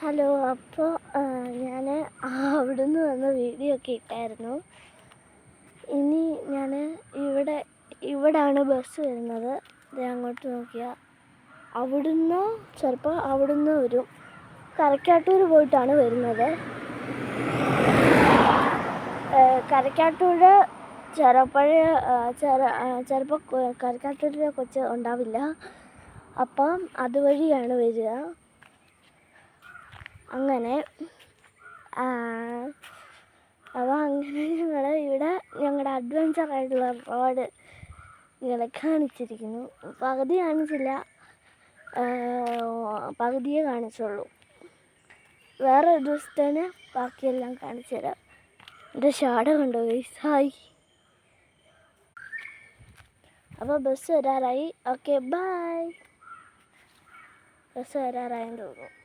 Hello. അപ്പോൾ ഞാൻ അവിടുന്ന് വന്ന വീഡിയോ ഒക്കെ ഇട്ടായിരുന്നു. ഇനി ഞാൻ ഇവിടാണ് ബസ് വരുന്നത്. ഇത് അങ്ങോട്ട് നോക്കിയാൽ ചിലപ്പോൾ അവിടുന്ന് വരും. കരക്കാട്ടൂർ പോയിട്ടാണ് വരുന്നത്. കരക്കാട്ടൂർ ചിലപ്പോൾ കരക്കാട്ടൂരിലെ കൊച്ച് ഉണ്ടാവില്ല. അപ്പം അതുവഴിയാണ് വരിക. അങ്ങനെ ഞങ്ങളുടെ അഡ്വഞ്ചറായിട്ടുള്ള റോഡ് നിങ്ങളെ കാണിച്ചിരിക്കുന്നു. പകുതി കാണിച്ചില്ല, പകുതിയേ കാണിച്ചുള്ളൂ. വേറെ ഒരു ദിവസത്തേന് ബാക്കിയെല്ലാം കാണിച്ചു തരാം. എൻ്റെ ഷാഡ കണ്ടോ ഗൈസ്? ഹായ്. അപ്പോൾ ബസ് വരാറായി. Okay, bye. ബസ് വരാറായെന്ന് തോന്നുന്നു.